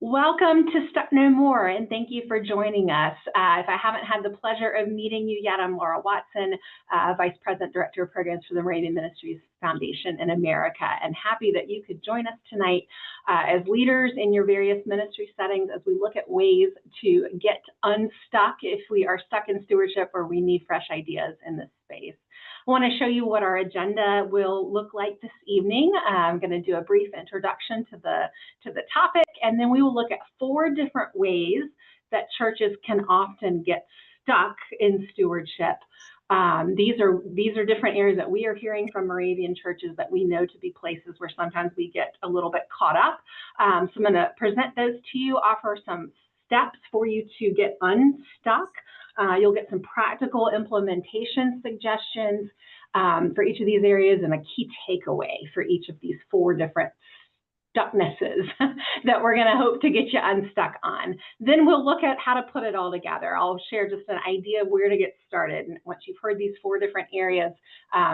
Welcome to Stuck No More, and thank you for joining us. If I haven't had the pleasure of meeting you yet, I'm Laura Watson, Vice President, Director of Programs for the Moravian Ministries Foundation in America, and happy that you could join us tonight as leaders in your various ministry settings as we look at ways to get unstuck if we are stuck in stewardship or we need fresh ideas in this space. I want to show you what our agenda will look like this evening. I'm going to do a brief introduction to the topic, and then we will look at 4 different ways that churches can often get stuck in stewardship. These are different areas that we are hearing from Moravian churches that we know to be places where sometimes we get a little bit caught up. So I'm going to present those to you, offer some steps for you to get unstuck. You'll get some practical implementation suggestions for each of these areas and a key takeaway for each of these 4 different stucknesses that we're going to hope to get you unstuck on. Then we'll look at how to put it all together. I'll share just an idea of where to get started. And once you've heard these 4 different areas,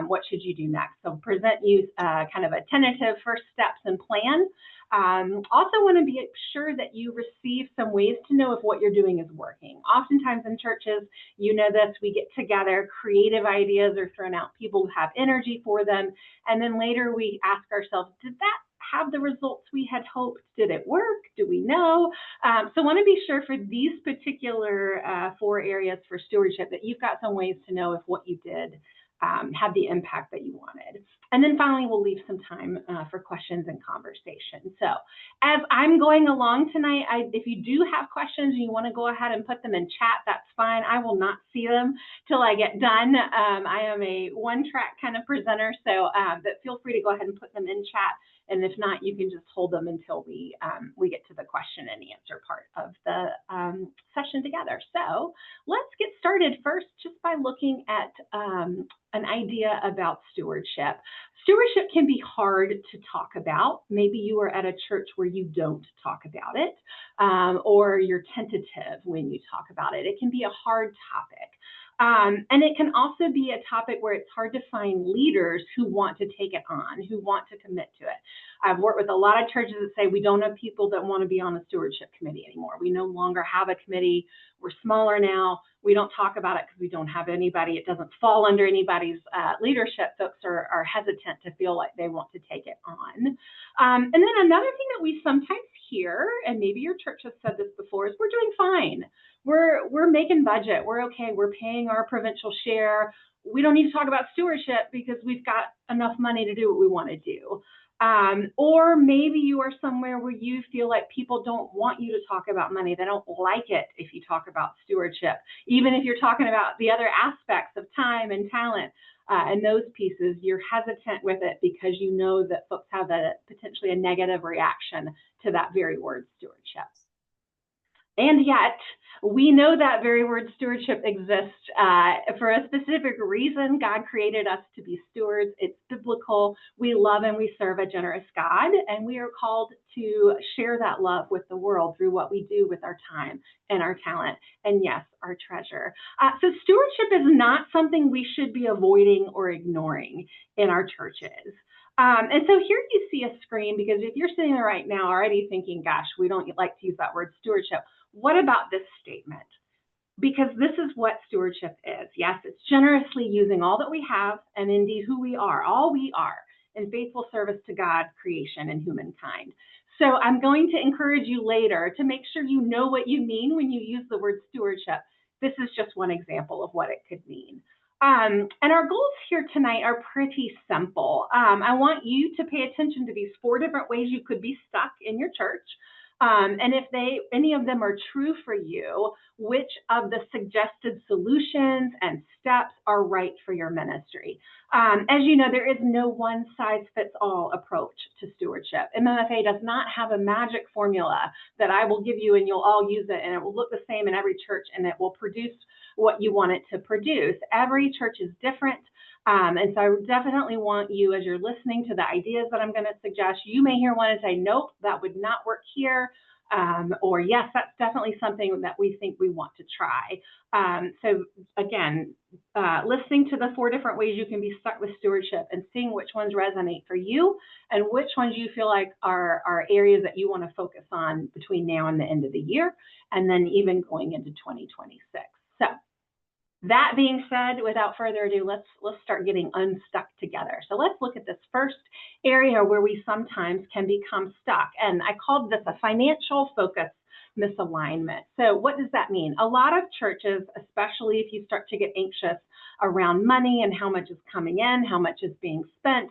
what should you do next? So present you kind of a tentative first steps and plan. Also want to be sure that you receive some ways to know if what you're doing is working. Oftentimes in churches, you know this, we get together, creative ideas are thrown out, people have energy for them, and then later we ask ourselves, did that have the results we had hoped? Did it work? Do we know? So want to be sure for these particular 4 areas for stewardship that you've got some ways to know if what you did had the impact that you wanted. And then finally, we'll leave some time for questions and conversation. So as I'm going along tonight, if you do have questions and you want to go ahead and put them in chat, that's fine. I will not see them till I get done. I am a one-track kind of presenter, so but feel free to go ahead and put them in chat. And if not, you can just hold them until we get to the question and answer part of the session together. So let's get started first just by looking at an idea about stewardship. Stewardship can be hard to talk about. Maybe you are at a church where you don't talk about it, or you're tentative when you talk about it. It can be a hard topic. And it can also be a topic where it's hard to find leaders who want to take it on, who want to commit to it. I've worked with a lot of churches that say we don't have people that want to be on the stewardship committee anymore. We no longer have a committee. We're smaller now. We don't talk about it because we don't have anybody. It doesn't fall under anybody's leadership. Folks are hesitant to feel like they want to take it on. And then another thing that we sometimes hear, and maybe your church has said this before, is we're doing fine. We're making budget. We're okay. We're paying our provincial share. We don't need to talk about stewardship because we've got enough money to do what we want to do. Or maybe you are somewhere where you feel like people don't want you to talk about money. They don't like it if you talk about stewardship, even if you're talking about the other aspects of time and talent and those pieces. You're hesitant with it because you know that folks have potentially a negative reaction to that very word stewardship. And yet, we know that very word stewardship exists for a specific reason. God created us to be stewards. It's biblical. We love and we serve a generous God, and we are called to share that love with the world through what we do with our time and our talent, and yes, our treasure. So stewardship is not something we should be avoiding or ignoring in our churches. And so here you see a screen, because if you're sitting there right now already thinking, gosh, we don't like to use that word stewardship, what about this statement? Because this is what stewardship is. Yes, it's generously using all that we have and indeed who we are, all we are, in faithful service to God, creation, and humankind. So I'm going to encourage you later to make sure you know what you mean when you use the word stewardship. This is just one example of what it could mean. And our goals here tonight are pretty simple. I want you to pay attention to these 4 different ways you could be stuck in your church. And if any of them are true for you, which of the suggested solutions and steps are right for your ministry? As you know, there is no one-size-fits-all approach to stewardship. MMFA does not have a magic formula that I will give you and you'll all use it and it will look the same in every church and it will produce what you want it to produce. Every church is different. And so I definitely want you, as you're listening to the ideas that I'm going to suggest, you may hear one and say, nope, that would not work here. or yes, that's definitely something that we think we want to try. So again, listening to the 4 different ways you can be stuck with stewardship and seeing which ones resonate for you and which ones you feel like are areas that you want to focus on between now and the end of the year, and then even going into 2026. So that being said, without further ado, let's start getting unstuck together. So let's look at this first area where we sometimes can become stuck. And I called this a financial focus misalignment. So what does that mean? A lot of churches, especially if you start to get anxious around money and how much is coming in, how much is being spent,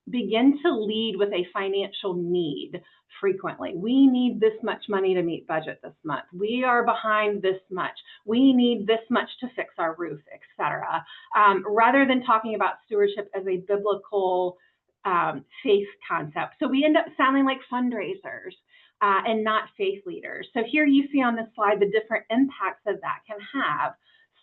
begin to lead with a financial need frequently. We need this much money to meet budget this month. We are behind this much. We need this much to fix our roof, etc. Rather than talking about stewardship as a biblical faith concept. So we end up sounding like fundraisers and not faith leaders. So here you see on this slide the different impacts that can have.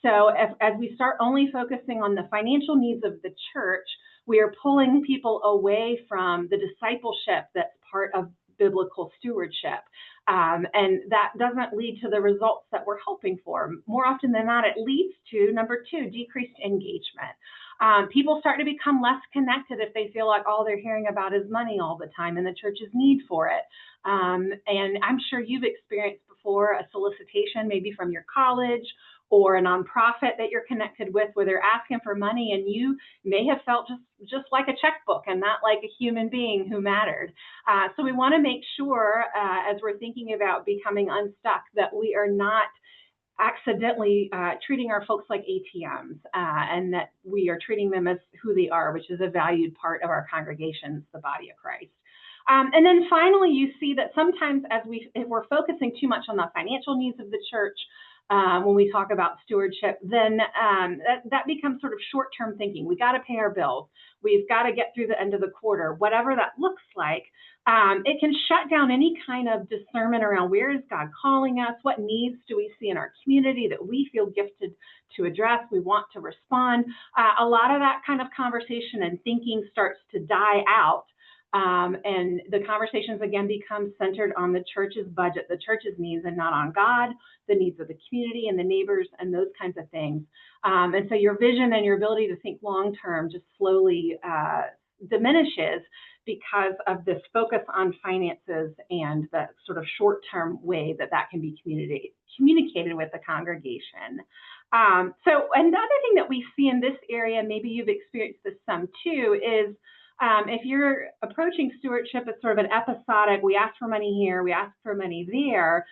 So as we start only focusing on the financial needs of the church, we are pulling people away from the discipleship that's part of biblical stewardship. And that doesn't lead to the results that we're hoping for. More often than not, it leads to, number 2, decreased engagement. People start to become less connected if they feel like all they're hearing about is money all the time and the church's need for it. And I'm sure you've experienced before a solicitation, maybe from your college or a nonprofit that you're connected with, where they're asking for money and you may have felt just like a checkbook and not like a human being who mattered. So we want to make sure as we're thinking about becoming unstuck that we are not accidentally treating our folks like ATMs and that we are treating them as who they are, which is a valued part of our congregations, the body of Christ. And then finally, you see that sometimes if we're focusing too much on the financial needs of the church, when we talk about stewardship, then that becomes sort of short-term thinking. We got to pay our bills. We've got to get through the end of the quarter, whatever that looks like. It can shut down any kind of discernment around where is God calling us? What needs do we see in our community that we feel gifted to address? We want to respond. A lot of that kind of conversation and thinking starts to die out. And the conversations again become centered on the church's budget, the church's needs, and not on God, the needs of the community and the neighbors and those kinds of things. And so your vision and your ability to think long-term just slowly diminishes because of this focus on finances and the sort of short-term way that can be communicated with the congregation. So another thing that we see in this area, maybe you've experienced this some too, is if you're approaching stewardship as sort of an episodic, we ask for money here, we ask for money there,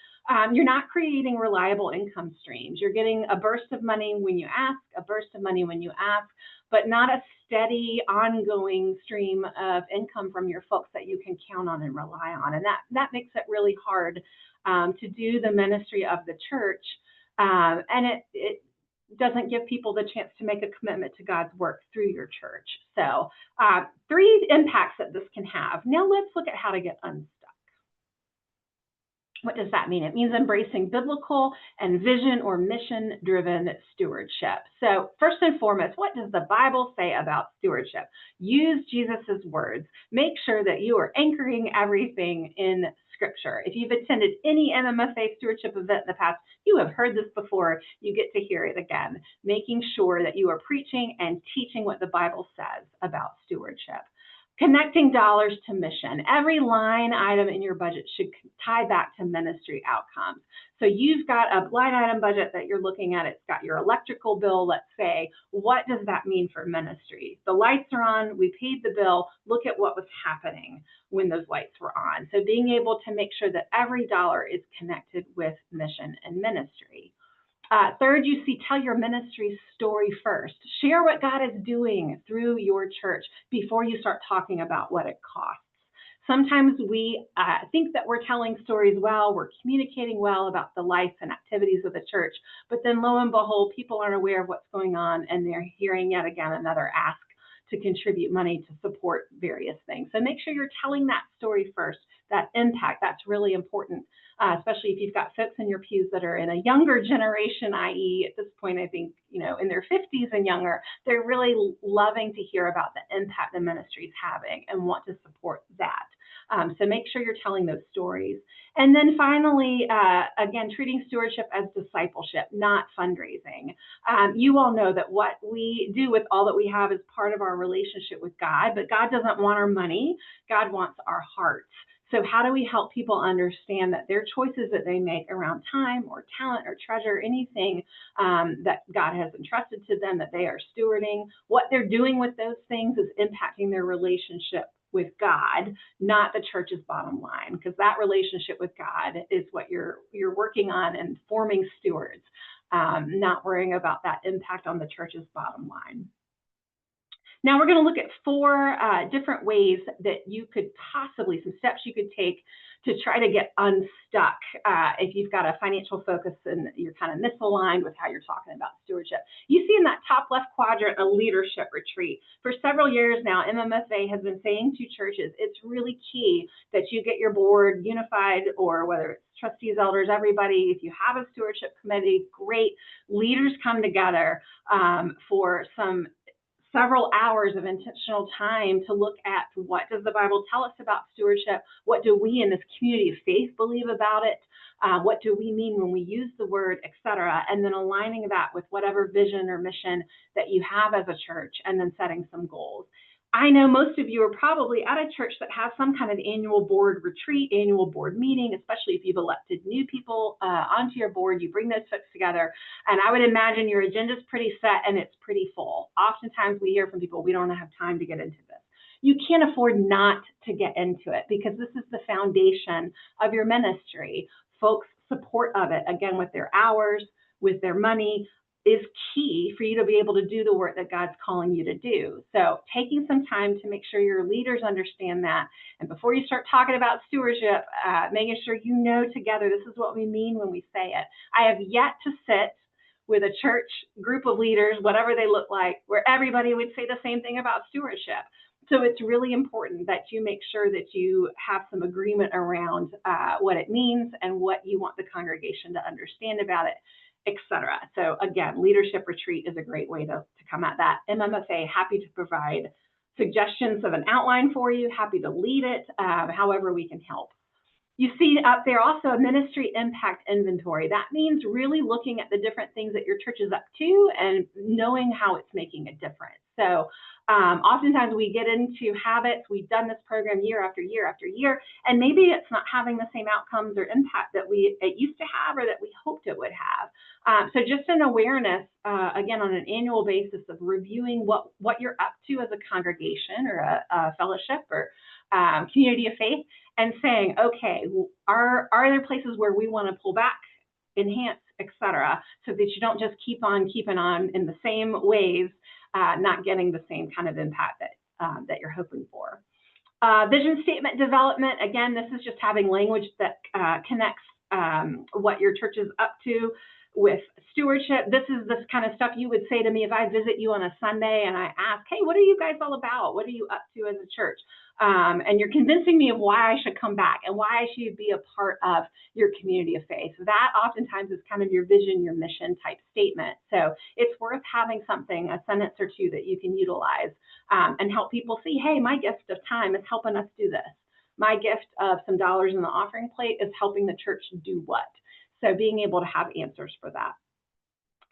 you're not creating reliable income streams. You're getting a burst of money when you ask, a burst of money when you ask, but not a steady, ongoing stream of income from your folks that you can count on and rely on. And that makes it really hard to do the ministry of the church. And it doesn't give people the chance to make a commitment to God's work through your church. So 3 impacts that this can have. Now let's look at how to get unstuck. What does that mean? It means embracing biblical and vision or mission-driven stewardship. So first and foremost, what does the Bible say about stewardship? Use Jesus's words. Make sure that you are anchoring everything in Scripture. If you've attended any MMFA stewardship event in the past, you have heard this before. You get to hear it again, making sure that you are preaching and teaching what the Bible says about stewardship. Connecting dollars to mission. Every line item in your budget should tie back to ministry outcomes. So you've got a line item budget that you're looking at. It's got your electrical bill, let's say. What does that mean for ministry? The lights are on. We paid the bill. Look at what was happening when those lights were on. So being able to make sure that every dollar is connected with mission and ministry. Third, you see, tell your ministry story first. Share what God is doing through your church before you start talking about what it costs. Sometimes we think that we're telling stories well, we're communicating well about the life and activities of the church, but then lo and behold, people aren't aware of what's going on and they're hearing yet again another ask to contribute money to support various things. So make sure you're telling that story first, that impact. That's really important, especially if you've got folks in your pews that are in a younger generation, i.e. at this point, I think, in their 50s and younger, they're really loving to hear about the impact the ministry is having and want to support that. So make sure you're telling those stories. And then finally, again, treating stewardship as discipleship, not fundraising. You all know that what we do with all that we have is part of our relationship with God, but God doesn't want our money. God wants our hearts. So how do we help people understand that their choices that they make around time or talent or treasure, anything that God has entrusted to them that they are stewarding, what they're doing with those things is impacting their relationship with God, not the church's bottom line, because that relationship with God is what you're working on and forming stewards, not worrying about that impact on the church's bottom line. Now we're going to look at 4 different ways that you could possibly, some steps you could take to try to get unstuck if you've got a financial focus and you're kind of misaligned with how you're talking about stewardship. You see in that top left quadrant a leadership retreat. For several years now, MMFA has been saying to churches, it's really key that you get your board unified, or whether it's trustees, elders, everybody. If you have a stewardship committee, great. Leaders come together for several hours of intentional time to look at what does the Bible tell us about stewardship, what do we in this community of faith believe about it, what do we mean when we use the word, etc., and then aligning that with whatever vision or mission that you have as a church, and then setting some goals. I know most of you are probably at a church that has some kind of annual board retreat, annual board meeting, especially if you've elected new people onto your board. You bring those folks together, and I would imagine your agenda's pretty set and it's pretty full. Oftentimes we hear from people, we don't have time to get into this. You can't afford not to get into it, because this is the foundation of your ministry. Folks' support of it, again, with their hours, with their money, is key for you to be able to do the work that God's calling you to do. So taking some time to make sure your leaders understand that. And before you start talking about stewardship, making sure you know together, this is what we mean when we say it. I have yet to sit with a church group of leaders, whatever they look like, where everybody would say the same thing about stewardship. So it's really important that you make sure that you have some agreement around what it means and what you want the congregation to understand about it, etc. So again, leadership retreat is a great way to come at that. MMFA, happy to provide suggestions of an outline for you, happy to lead it, however we can help. You see up there also a ministry impact inventory. That means really looking at the different things that your church is up to and knowing how it's making a difference. So oftentimes we get into habits. We've done this program year after year after year, and maybe it's not having the same outcomes or impact that it used to have or that we hoped it would have. So just an awareness, again, on an annual basis of reviewing what you're up to as a congregation or a fellowship or community of faith, and saying, okay, are there places where we want to pull back, enhance, etc., so that you don't just keep on keeping on in the same ways, not getting the same kind of impact that you're hoping for. Vision statement development, again, this is just having language that connects what your church is up to with stewardship. This is this kind of stuff you would say to me if I visit you on a Sunday and I ask, hey, what are you guys all about? What are you up to as a church? And you're convincing me of why I should come back and why I should be a part of your community of faith. So that oftentimes is kind of your vision, your mission type statement. So it's worth having something, a sentence or two that you can utilize and help people see, hey, my gift of time is helping us do this. My gift of some dollars in the offering plate is helping the church do what? So being able to have answers for that.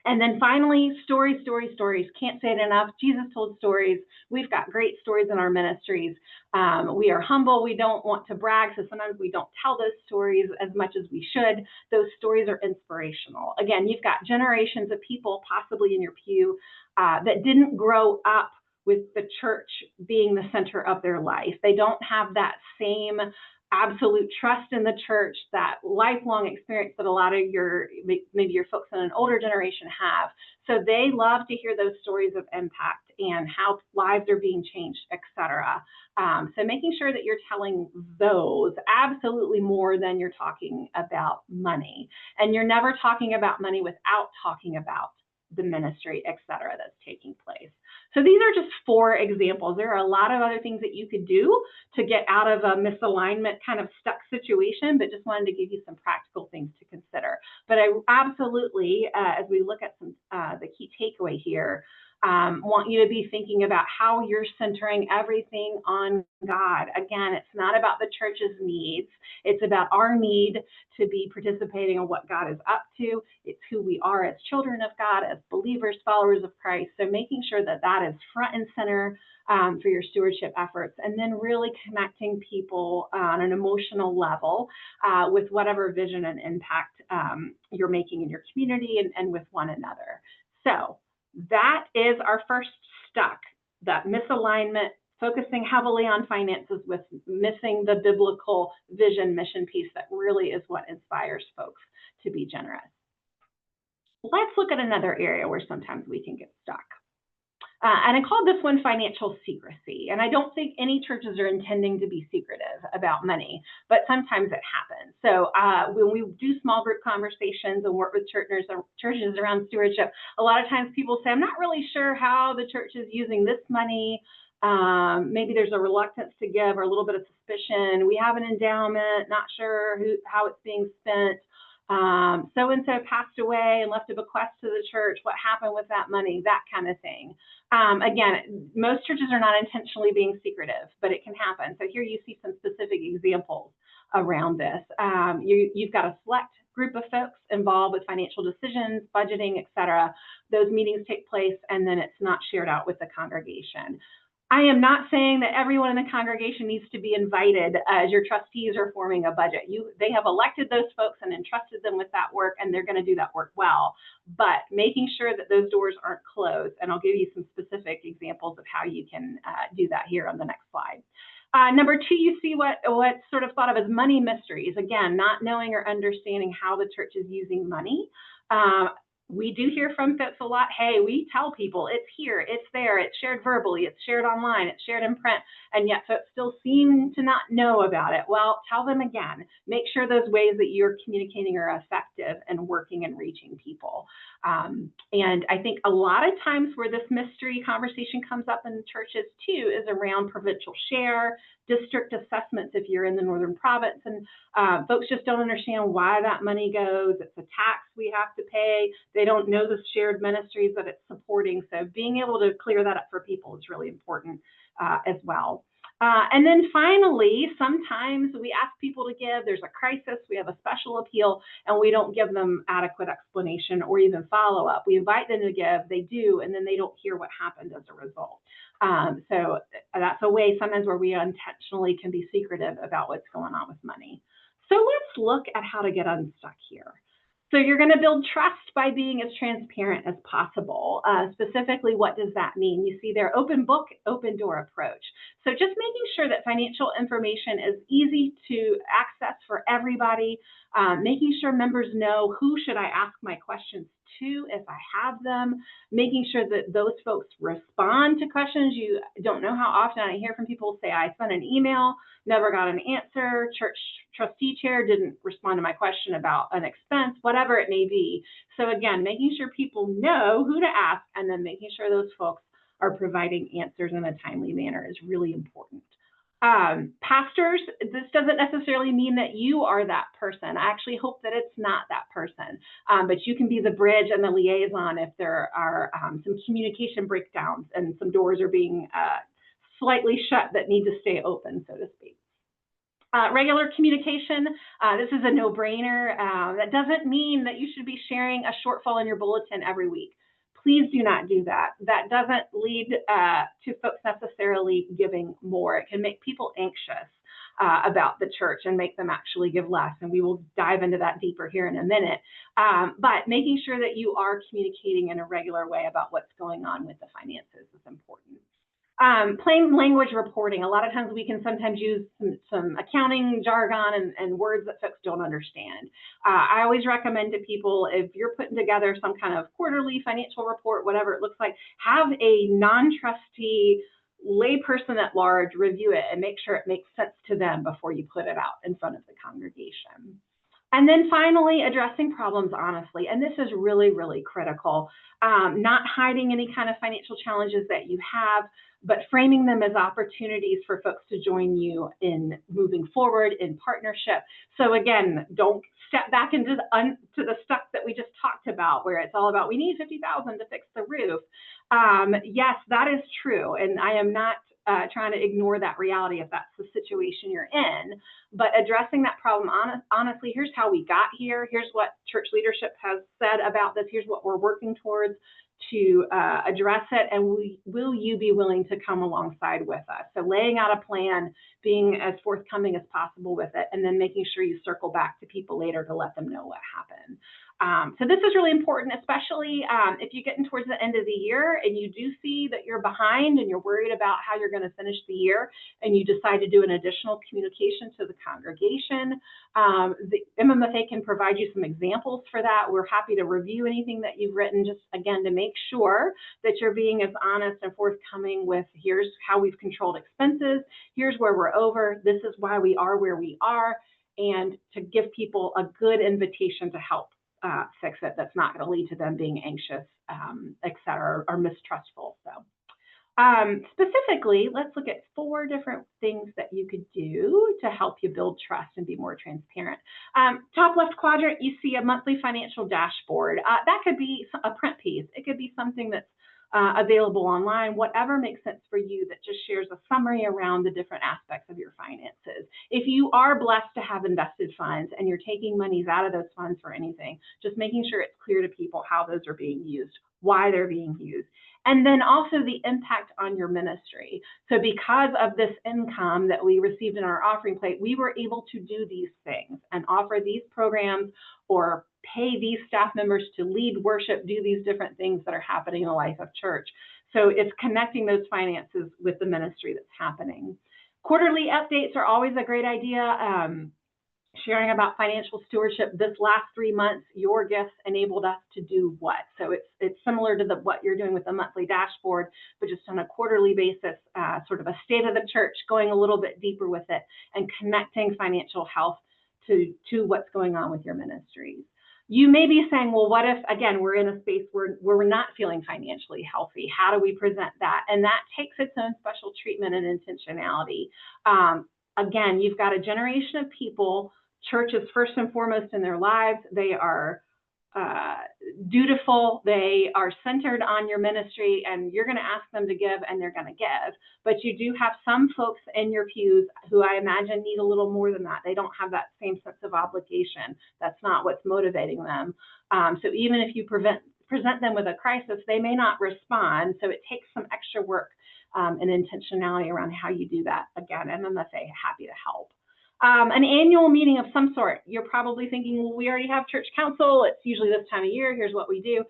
And then finally, stories, stories, stories. Can't say it enough. Jesus told stories. We've got great stories in our ministries. We are humble. We don't want to brag, so sometimes we don't tell those stories as much as we should. Those stories are inspirational. Again, you've got generations of people possibly in your pew that didn't grow up with the church being the center of their life. They don't have that same absolute trust in the church, that lifelong experience that a lot of maybe your folks in an older generation have. So they love to hear those stories of impact and how lives are being changed, etc. So making sure that you're telling those absolutely more than you're talking about money. And you're never talking about money without talking about the ministry, etc., that's taking place. So these are just 4 examples. There are a lot of other things that you could do to get out of a misalignment kind of stuck situation, but just wanted to give you some practical things to consider. But I absolutely, as we look at some the key takeaway here, want you to be thinking about how you're centering everything on God. Again, it's not about the church's needs. It's about our need to be participating in what God is up to. It's who we are as children of God, as believers, followers of Christ. So making sure that that is front and center for your stewardship efforts, and then really connecting people on an emotional level with whatever vision and impact you're making in your community and with one another. So that is our first stuck, that misalignment, focusing heavily on finances with missing the biblical vision mission piece that really is what inspires folks to be generous. Let's look at another area where sometimes we can get stuck. And I called this one financial secrecy. And I don't think any churches are intending to be secretive about money, but sometimes it happens. So when we do small group conversations and work with churches around stewardship, a lot of times people say, I'm not really sure how the church is using this money. Maybe there's a reluctance to give or a little bit of suspicion. We have an endowment, not sure how it's being spent. So-and-so passed away and left a bequest to the church. What happened with that money? That kind of thing. Again, most churches are not intentionally being secretive, but it can happen. So here you see some specific examples around this. You've got a select group of folks involved with financial decisions, budgeting, etc. Those meetings take place, and then it's not shared out with the congregation. I am not saying that everyone in the congregation needs to be invited as your trustees are forming a budget. They have elected those folks and entrusted them with that work, and they're going to do that work well. But making sure that those doors aren't closed, and I'll give you some specific examples of how you can do that here on the next slide. Number two, you see what's sort of thought of as money mysteries. Again, not knowing or understanding how the church is using money. We do hear from folks a lot, hey, we tell people it's here, it's there, it's shared verbally, it's shared online, it's shared in print, and yet folks still seem to not know about it. Well, tell them again. Make sure those ways that you're communicating are effective and working and reaching people. And I think a lot of times where this mystery conversation comes up in churches too is around provincial share, district assessments if you're in the northern province, and folks just don't understand why that money goes. It's a tax we have to pay. They don't know the shared ministries that it's supporting. So being able to clear that up for people is really important as well. And then finally, sometimes we ask people to give, there's a crisis, we have a special appeal, and we don't give them adequate explanation or even follow-up. We invite them to give, they do, and then they don't hear what happened as a result. So that's a way sometimes where we unintentionally can be secretive about what's going on with money. So let's look at how to get unstuck here. So you're going to build trust by being as transparent as possible. Specifically, what does that mean? You see their open book, open door approach. So just making sure that financial information is easy to access for everybody, making sure members know who should I ask my questions to if I have them, making sure that those folks respond to questions. You don't know how often I hear from people say, I sent an email, never got an answer, church trustee chair didn't respond to my question about an expense, whatever it may be. So again, making sure people know who to ask and then making sure those folks are providing answers in a timely manner is really important. Pastors, this doesn't necessarily mean that you are that person. I actually hope that it's not that person, but you can be the bridge and the liaison if there are some communication breakdowns and some doors are being slightly shut that need to stay open, so to speak. Regular communication, this is a no-brainer. That doesn't mean that you should be sharing a shortfall in your bulletin every week. Please do not do that. That doesn't lead to folks necessarily giving more. It can make people anxious about the church and make them actually give less. And we will dive into that deeper here in a minute. But making sure that you are communicating in a regular way about what's going on with the finances is important. Plain language reporting. A lot of times we can sometimes use some accounting jargon and words that folks don't understand. I always recommend to people, if you're putting together some kind of quarterly financial report, whatever it looks like, have a non-trustee layperson at large review it and make sure it makes sense to them before you put it out in front of the congregation. And then finally, addressing problems honestly. And this is really, really critical. Not hiding any kind of financial challenges that you have, but framing them as opportunities for folks to join you in moving forward in partnership. So again, don't step back into the stuff that we just talked about, where it's all about, we need $50,000 to fix the roof. Yes, that is true. And I am not trying to ignore that reality if that's the situation you're in, but addressing that problem honestly, here's how we got here. Here's what church leadership has said about this. Here's what we're working towards to address it, and will you be willing to come alongside with us? So laying out a plan, being as forthcoming as possible with it, and then making sure you circle back to people later to let them know what happened. So this is really important, especially if you're getting towards the end of the year and you do see that you're behind and you're worried about how you're going to finish the year, and you decide to do an additional communication to the congregation. The MMFA can provide you some examples for that. We're happy to review anything that you've written, just again to make sure that you're being as honest and forthcoming with, here's how we've controlled expenses, here's where we're over, this is why we are where we are, and to give people a good invitation to help fix it. That's not going to lead to them being anxious, et cetera, or mistrustful. So specifically, let's look at 4 different things that you could do to help you build trust and be more transparent. Top left quadrant, you see a monthly financial dashboard. That could be a print piece. It could be something that's available online, whatever makes sense for you, that just shares a summary around the different aspects of your finances. If you are blessed to have invested funds and you're taking monies out of those funds for anything, just making sure it's clear to people how those are being used, why they're being used, and then also the impact on your ministry. So because of this income that we received in our offering plate, we were able to do these things and offer these programs or pay these staff members to lead worship, do these different things that are happening in the life of church. So it's connecting those finances with the ministry that's happening. Quarterly updates are always a great idea. Sharing about financial stewardship. This last 3 months, your gifts enabled us to do what? So it's similar to what you're doing with the monthly dashboard, but just on a quarterly basis, sort of a state of the church, going a little bit deeper with it and connecting financial health to what's going on with your ministries. You may be saying, well, what if, again, we're in a space where we're not feeling financially healthy? How do we present that? And that takes its own special treatment and intentionality. Again, you've got a generation of people. Church is first and foremost in their lives. They are dutiful. They are centered on your ministry, and you're going to ask them to give, and they're going to give. But you do have some folks in your pews who I imagine need a little more than that. They don't have that same sense of obligation. That's not what's motivating them. So even if you present them with a crisis, they may not respond. So it takes some extra work and intentionality around how you do that. Again, MMFA, happy to help. An annual meeting of some sort. You're probably thinking, well, we already have church council. It's usually this time of year. Here's what we do.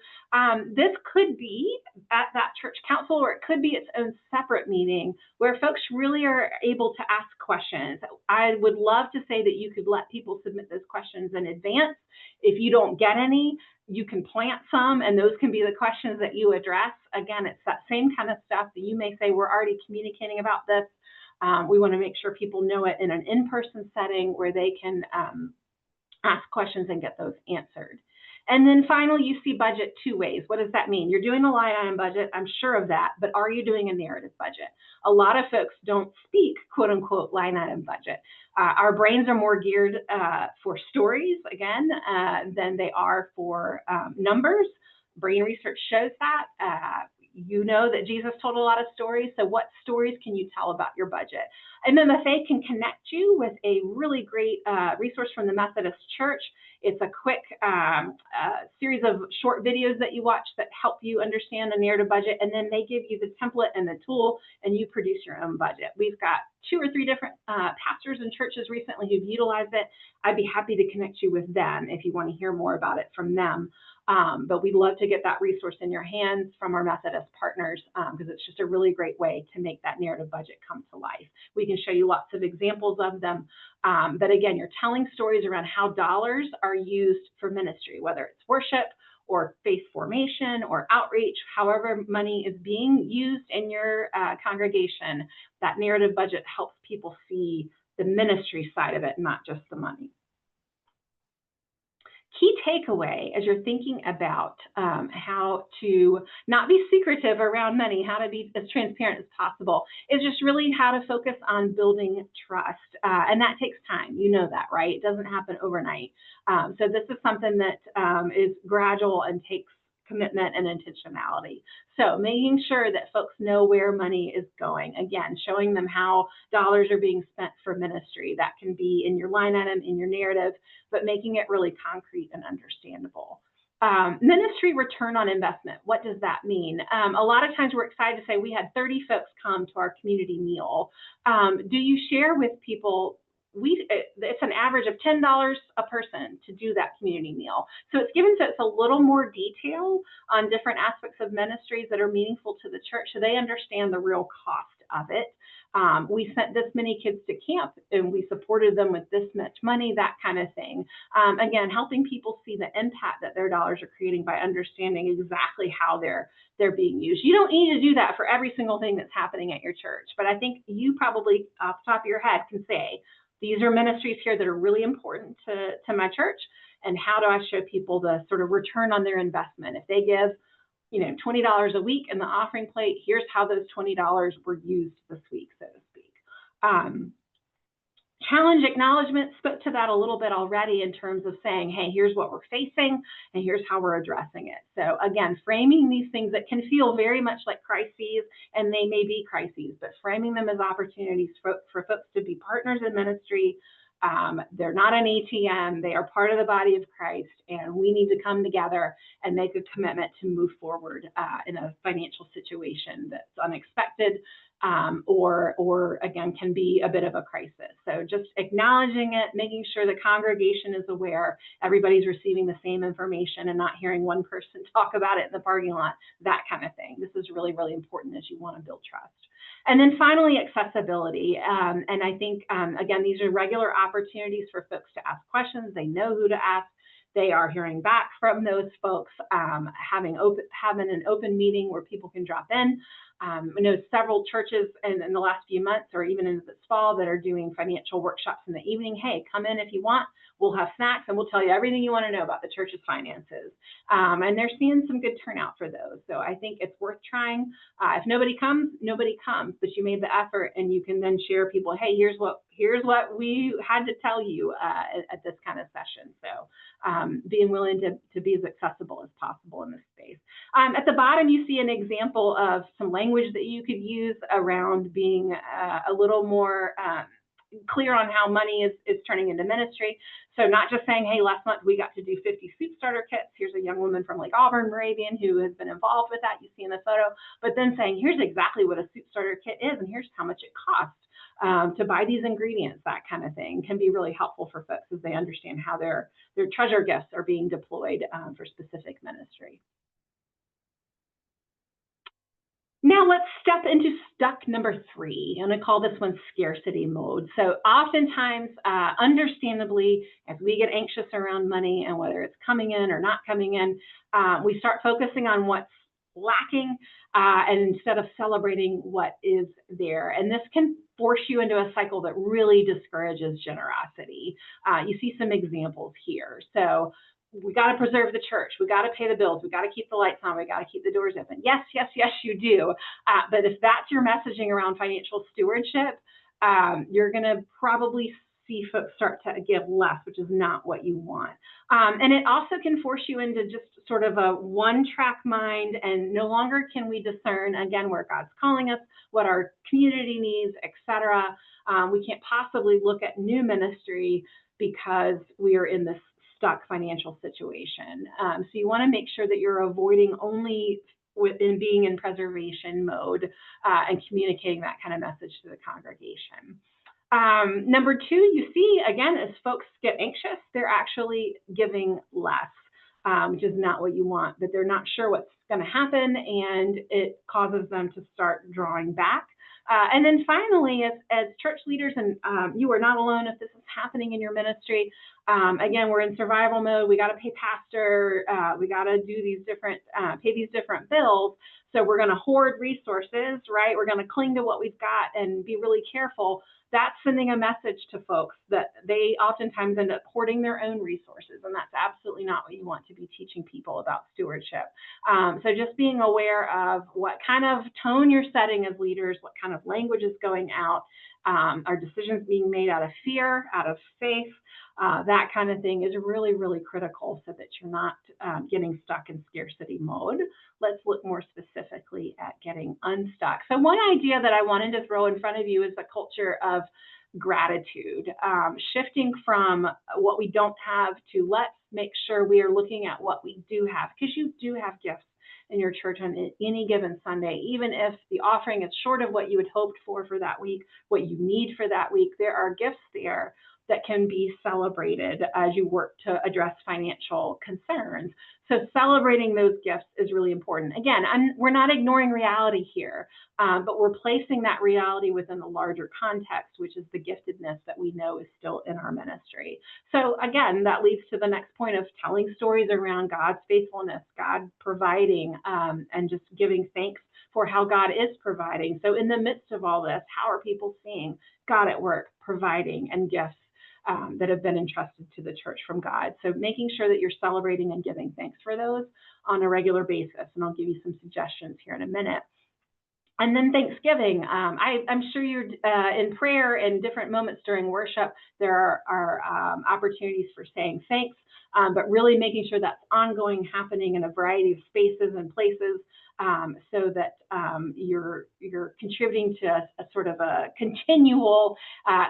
This could be at that church council, or it could be its own separate meeting where folks really are able to ask questions. I would love to say that you could let people submit those questions in advance. If you don't get any, you can plant some, and those can be the questions that you address. Again, it's that same kind of stuff that you may say, we're already communicating about this. We want to make sure people know it in an in-person setting where they can ask questions and get those answered. And then finally, you see budget 2 ways. What does that mean? You're doing a line item budget, I'm sure of that, but are you doing a narrative budget? A lot of folks don't speak quote unquote line item budget. Our brains are more geared for stories, again, than they are for numbers. Brain research shows that. You know that Jesus told a lot of stories, so what stories can you tell about your budget? MMFA can connect you with a really great resource from the Methodist Church. It's a quick series of short videos that you watch that help you understand a narrative budget, and then they give you the template and the tool, and you produce your own budget. We've got 2 or 3 different pastors and churches recently who've utilized it. I'd be happy to connect you with them if you want to hear more about it from them. But we'd love to get that resource in your hands from our Methodist partners because it's just a really great way to make that narrative budget come to life. We can show you lots of examples of them. But again, you're telling stories around how dollars are used for ministry, whether it's worship or faith formation or outreach, however money is being used in your congregation. That narrative budget helps people see the ministry side of it, not just the money. key takeaway as you're thinking about how to not be secretive around money, how to be as transparent as possible, is just really how to focus on building trust. And that takes time. You know that, right? It doesn't happen overnight. So this is something that is gradual and takes commitment and intentionality. So making sure that folks know where money is going. Again, showing them how dollars are being spent for ministry. That can be in your line item, in your narrative, but making it really concrete and understandable. Ministry return on investment. What does that mean? A lot of times we're excited to say we had 30 folks come to our community meal. Do you share with people it's an average of $10 a person to do that community meal. So it's given us a little more detail on different aspects of ministries that are meaningful to the church, so they understand the real cost of it. We sent this many kids to camp and we supported them with this much money, that kind of thing. Again, helping people see the impact that their dollars are creating by understanding exactly how they're being used. You don't need to do that for every single thing that's happening at your church, but I think you probably off the top of your head can say, these are ministries here that are really important to my church, and how do I show people the sort of return on their investment? If they give, $20 a week in the offering plate, here's how those $20 were used this week, so to speak. Challenge acknowledgement, spoke to that a little bit already in terms of saying, hey, here's what we're facing and here's how we're addressing it. So again, framing these things that can feel very much like crises, and they may be crises, but framing them as opportunities for folks to be partners in ministry. They're not an ATM, they are part of the body of Christ, and we need to come together and make a commitment to move forward in a financial situation that's unexpected, or again, can be a bit of a crisis. So just acknowledging it, making sure the congregation is aware, everybody's receiving the same information and not hearing one person talk about it in the parking lot, that kind of thing. This is really, really important as you want to build trust. And then finally, accessibility. And I think, again, these are regular opportunities for folks to ask questions. They know who to ask. They are hearing back from those folks, having an open meeting where people can drop in. I know several churches in the last few months, or even in this fall, that are doing financial workshops in the evening. Hey, come in if you want. We'll have snacks and we'll tell you everything you want to know about the church's finances. And they're seeing some good turnout for those. So I think it's worth trying. If nobody comes, nobody comes, but you made the effort, and you can then share people, hey, here's what we had to tell you at this kind of session. So being willing to be as accessible as possible in this space. At the bottom, you see an example of some language that you could use around being a little more clear on how money is turning into ministry. So not just saying, hey, last month we got to do 50 soup starter kits. Here's a young woman from Lake Auburn, Moravian, who has been involved with that. You see in the photo, but then saying, here's exactly what a soup starter kit is, and here's how much it costs to buy these ingredients. That kind of thing can be really helpful for folks as they understand how their treasure gifts are being deployed for specific ministry. Now let's step into stuck number 3, and I call this one scarcity mode. So oftentimes, understandably, as we get anxious around money and whether it's coming in or not coming in, we start focusing on what's lacking and instead of celebrating what is there. And this can force you into a cycle that really discourages generosity. You see some examples here. So we got to preserve the church. We got to pay the bills. We got to keep the lights on. We got to keep the doors open. Yes, yes, yes, you do. But if that's your messaging around financial stewardship, you're going to probably see folks start to give less, which is not what you want. And it also can force you into just sort of a one-track mind, and no longer can we discern, again, where God's calling us, what our community needs, etc. We can't possibly look at new ministry because we are in this stuck financial situation. So you want to make sure that you're avoiding only within being in preservation mode and communicating that kind of message to the congregation. Number 2, you see, again, as folks get anxious, they're actually giving less, which is not what you want, but they're not sure what's going to happen, and it causes them to start drawing back. And then finally, as church leaders, and you are not alone if this is happening in your ministry, again, we're in survival mode. We got to pay pastor. We got to do these different, pay these different bills. So we're going to hoard resources, right? We're going to cling to what we've got and be really careful. that's sending a message to folks that they oftentimes end up hoarding their own resources, and that's absolutely not what you want to be teaching people about stewardship. So just being aware of what kind of tone you're setting as leaders, what kind of language is going out, are decisions being made out of fear, out of faith, that kind of thing is really, really critical so that you're not getting stuck in scarcity mode. Let's look more specifically at getting unstuck. So one idea that I wanted to throw in front of you is the culture of gratitude, shifting from what we don't have to let's make sure we are looking at what we do have, because you do have gifts in your church on any given Sunday. Even if the offering is short of what you had hoped for that week, what you need for that week, there are gifts there that can be celebrated as you work to address financial concerns. So celebrating those gifts is really important. Again, we're not ignoring reality here, but we're placing that reality within a larger context, which is the giftedness that we know is still in our ministry. So again, that leads to the next point of telling stories around God's faithfulness, God providing, and just giving thanks for how God is providing. So in the midst of all this, how are people seeing God at work, providing, and gifts that have been entrusted to the church from God? So making sure that you're celebrating and giving thanks for those on a regular basis. And I'll give you some suggestions here in a minute. And then Thanksgiving. I'm sure you're in prayer and different moments during worship, there are opportunities for saying thanks, but really making sure that's ongoing, happening in a variety of spaces and places, so that you're contributing to a sort of a continual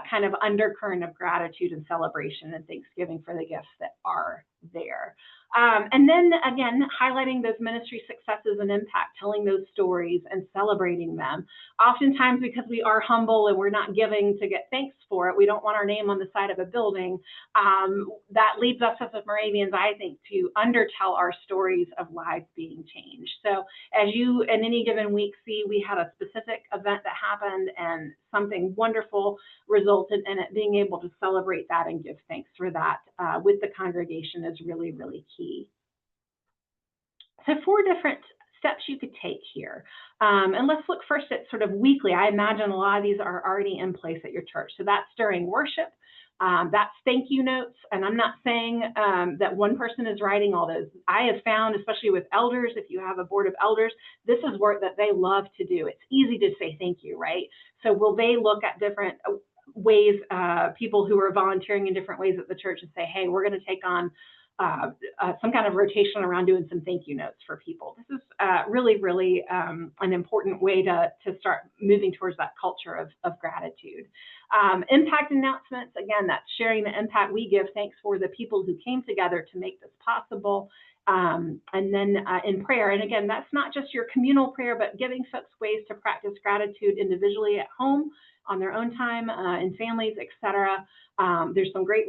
kind of undercurrent of gratitude and celebration and thanksgiving for the gifts that are there. And then again, highlighting those ministry successes and impact, telling those stories and celebrating them. Oftentimes, because we are humble and we're not giving to get thanks for it, we don't want our name on the side of a building. That leads us as Moravians, I think, to undertell our stories of lives being changed. So as you in any given week see, we had a specific event that happened and something wonderful resulted in it. Being able to celebrate that and give thanks for that with the congregation is really, really key. So 4 different steps you could take here. And let's look first at sort of weekly. I imagine a lot of these are already in place at your church. So that's during worship. That's thank you notes. And I'm not saying that one person is writing all those. I have found, especially with elders, if you have a board of elders, this is work that they love to do. It's easy to say thank you, right? So will they look at different ways, people who are volunteering in different ways at the church and say, hey, we're going to take on some kind of rotation around doing some thank you notes for people. This is really, really an important way to start moving towards that culture of gratitude. Impact announcements, again, that's sharing the impact we give thanks for the people who came together to make this possible. And then in prayer, and again, that's not just your communal prayer, but giving folks ways to practice gratitude individually at home, on their own time, in families, etc. There's some great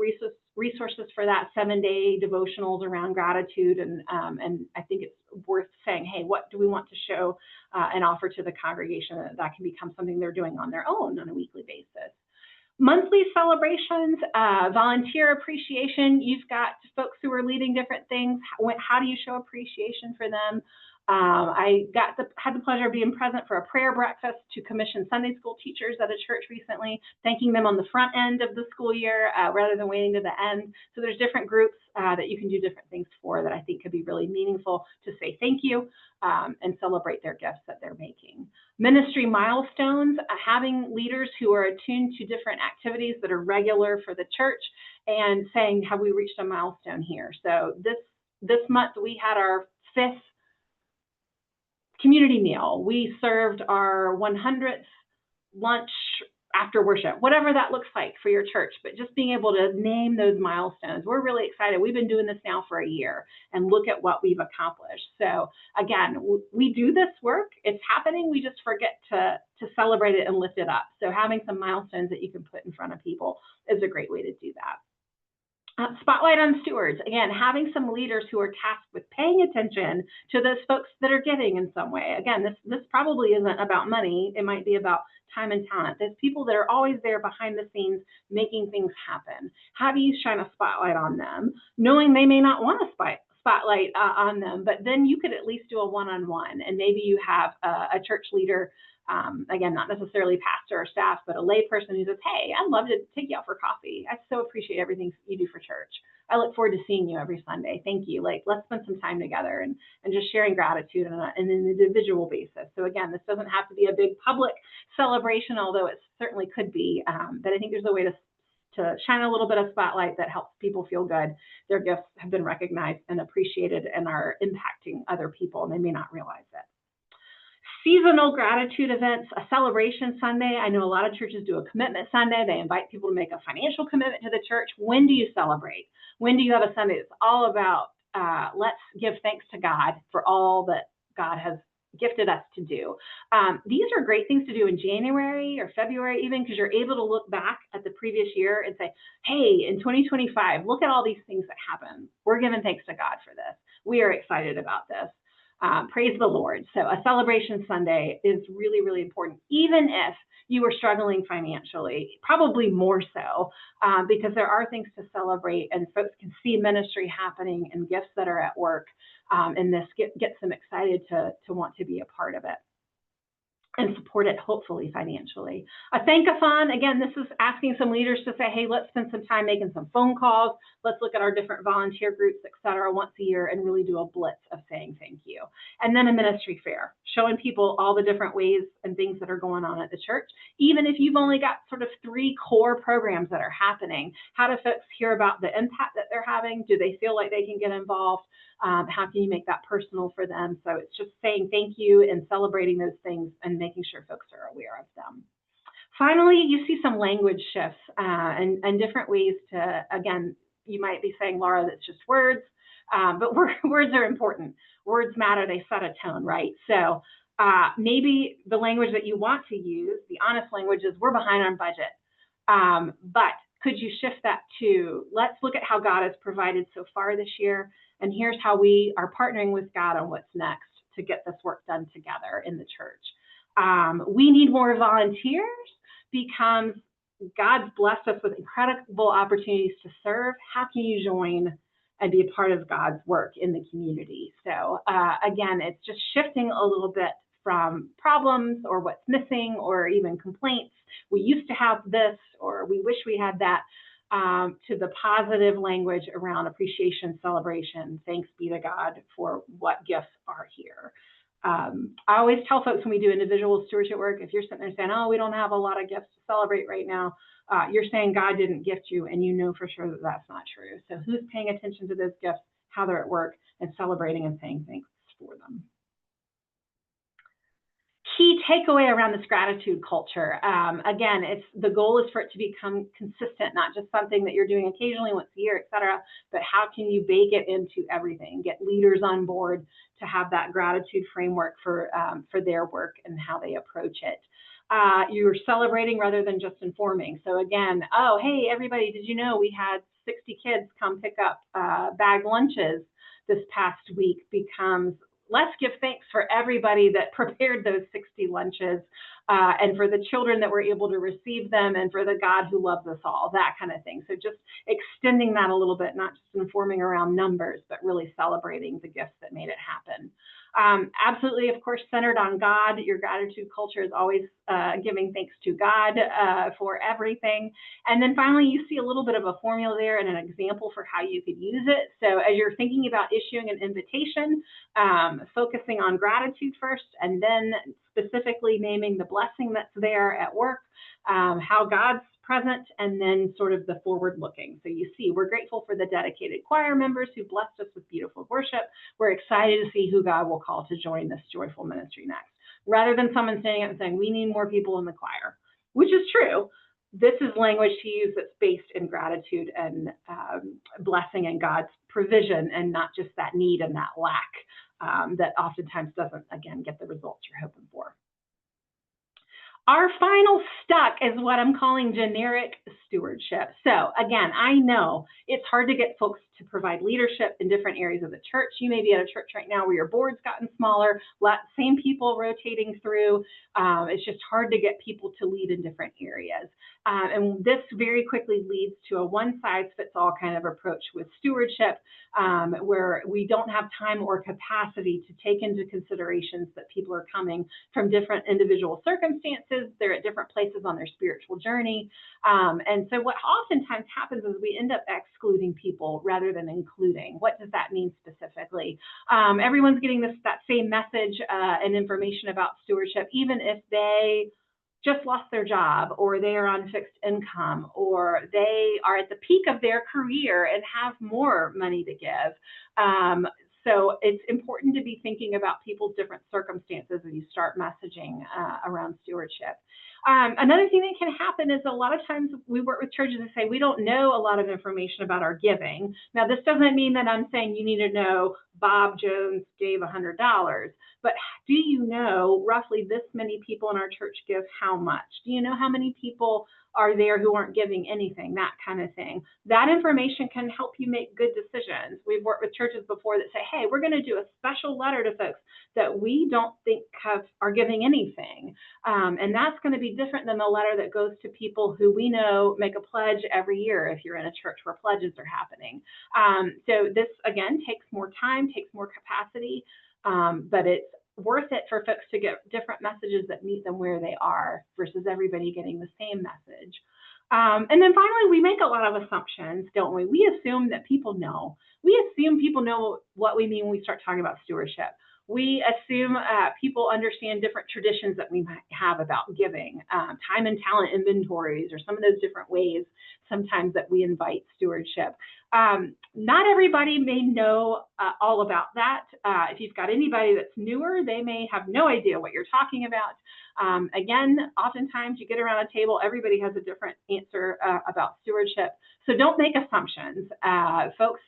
resources for that, 7-day devotionals around gratitude, and I think it's worth saying, hey, what do we want to show and offer to the congregation that can become something they're doing on their own on a weekly basis. Monthly celebrations, volunteer appreciation. You've got folks who are leading different things. How do you show appreciation for them? I had the pleasure of being present for a prayer breakfast to commission Sunday school teachers at a church recently, thanking them on the front end of the school year rather than waiting to the end. So there's different groups that you can do different things for that I think could be really meaningful to say thank you and celebrate their gifts that they're making. Ministry milestones, having leaders who are attuned to different activities that are regular for the church and saying, have we reached a milestone here? So this month we had our 5th community meal. We served our 100th lunch after worship, whatever that looks like for your church, but just being able to name those milestones. We're really excited. We've been doing this now for a year and look at what we've accomplished. So again, we do this work. It's happening. We just forget to celebrate it and lift it up. So having some milestones that you can put in front of people is a great way to do that. Spotlight on stewards. Again, having some leaders who are tasked with paying attention to those folks that are giving in some way. Again, this probably isn't about money. It might be about time and talent. There's people that are always there behind the scenes making things happen. How do you shine a spotlight on them, knowing they may not want a spotlight on them, but then you could at least do a one-on-one, and maybe you have a church leader, again, not necessarily pastor or staff, but a lay person who says, hey, I'd love to take you out for coffee. I so appreciate everything you do for church. I look forward to seeing you every Sunday. Thank you. Like, let's spend some time together and just sharing gratitude on an individual basis. So again, this doesn't have to be a big public celebration, although it certainly could be. But I think there's a way to shine a little bit of spotlight that helps people feel good. Their gifts have been recognized and appreciated and are impacting other people, and they may not realize it. Seasonal gratitude events, a celebration Sunday. I know a lot of churches do a commitment Sunday. They invite people to make a financial commitment to the church. When do you celebrate? When do you have a Sunday that's all about let's give thanks to God for all that God has gifted us to do? These are great things to do in January or February even, because you're able to look back at the previous year and say, hey, in 2025, look at all these things that happened. We're giving thanks to God for this. We are excited about this. Praise the Lord. So a celebration Sunday is really, really important, even if you were struggling financially, probably more so, because there are things to celebrate and folks can see ministry happening and gifts that are at work, and this gets them excited to want to be a part of it and support it, hopefully financially. A thankathon, again, this is asking some leaders to say, hey, let's spend some time making some phone calls. Let's look at our different volunteer groups, et cetera, once a year and really do a blitz of saying thank you. And then a ministry fair, showing people all the different ways and things that are going on at the church. Even if you've only got sort of 3 core programs that are happening, how do folks hear about the impact that they're having? Do they feel like they can get involved? How can you make that personal for them? So it's just saying thank you and celebrating those things and making sure folks are aware of them. Finally, you see some language shifts and different ways to, again, you might be saying, Laura, that's just words, but words are important. Words matter, they set a tone, right? So maybe the language that you want to use, the honest language, is we're behind on budget. But could you shift that to, let's look at how God has provided so far this year, and here's how we are partnering with God on what's next to get this work done together in the church. We need more volunteers because God's blessed us with incredible opportunities to serve. How can you join and be a part of God's work in the community? So again, it's just shifting a little bit from problems or what's missing or even complaints. We used to have this, or we wish we had that, to the positive language around appreciation, celebration. Thanks be to God for what gifts are here. I always tell folks when we do individual stewardship work, if you're sitting there saying, oh, we don't have a lot of gifts to celebrate right now, you're saying God didn't gift you, and you know for sure that that's not true. So who's paying attention to those gifts, how they're at work, and celebrating and saying thanks for them? Key takeaway around this gratitude culture. Again, the goal is for it to become consistent, not just something that you're doing occasionally once a year, et cetera, but how can you bake it into everything? Get leaders on board to have that gratitude framework for their work and how they approach it. You're celebrating rather than just informing. So again, oh, hey, everybody, did you know we had 60 kids come pick up bag lunches this past week? Becomes, let's give thanks for everybody that prepared those 60 lunches and for the children that were able to receive them and for the God who loves us all, that kind of thing. So just extending that a little bit, not just informing around numbers, but really celebrating the gifts that made it happen. Absolutely, of course, centered on God. Your gratitude culture is always giving thanks to God for everything. And then finally, you see a little bit of a formula there and an example for how you could use it. So as you're thinking about issuing an invitation, focusing on gratitude first, and then specifically naming the blessing that's there at work, how God's present, and then sort of the forward looking. So you see, we're grateful for the dedicated choir members who blessed us with beautiful worship. We're excited to see who God will call to join this joyful ministry next. Rather than someone standing up and saying, we need more people in the choir, which is true. This is language to use that's based in gratitude and blessing and God's provision, and not just that need and that lack that oftentimes doesn't, again, get the results you're hoping for. Our final stuck is what I'm calling generic stewardship. So again, I know it's hard to get folks to provide leadership in different areas of the church. You may be at a church right now where your board's gotten smaller, same people rotating through. It's just hard to get people to lead in different areas. And this very quickly leads to a one-size-fits-all kind of approach with stewardship, where we don't have time or capacity to take into considerations that people are coming from different individual circumstances. They're at different places on their spiritual journey. And so what oftentimes happens is we end up excluding people rather than including. What does that mean specifically? Everyone's getting that same message and information about stewardship, even if they just lost their job, or they are on fixed income, or they are at the peak of their career and have more money to give. So it's important to be thinking about people's different circumstances as you start messaging around stewardship. Another thing that can happen is a lot of times we work with churches and say we don't know a lot of information about our giving. Now, this doesn't mean that I'm saying you need to know Bob Jones gave $100, but do you know roughly this many people in our church give how much? Do you know how many people are there who aren't giving anything? That kind of thing. That information can help you make good decisions. We've worked with churches before that say, hey, we're going to do a special letter to folks that we don't think are giving anything. And that's going to be different than the letter that goes to people who we know make a pledge every year if you're in a church where pledges are happening. So this, again, takes more time, takes more capacity, but it's worth it for folks to get different messages that meet them where they are versus everybody getting the same message. And then finally, we make a lot of assumptions, don't we? We assume that people know. We assume people know what we mean when we start talking about stewardship. We assume people understand different traditions that we might have about giving, time and talent inventories, or some of those different ways sometimes that we invite stewardship. Not everybody may know all about that. If you've got anybody that's newer, they may have no idea what you're talking about. Again, oftentimes you get around a table, everybody has a different answer about stewardship. So don't make assumptions. Folks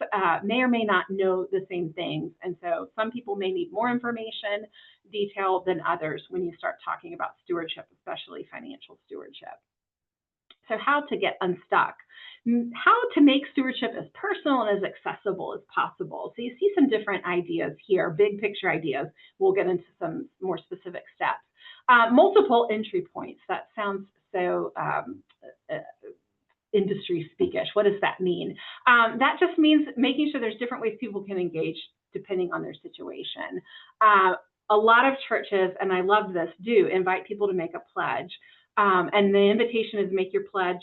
may or may not know the same things. And so some people may need more information, detail than others when you start talking about stewardship, especially financial stewardship. So how to get unstuck. How to make stewardship as personal and as accessible as possible. So you see some different ideas here, big picture ideas. We'll get into some more specific steps. Multiple entry points. That sounds so industry speakish. What does that mean? That just means making sure there's different ways people can engage depending on their situation. A lot of churches, and I love this, do invite people to make a pledge. And the invitation is make your pledge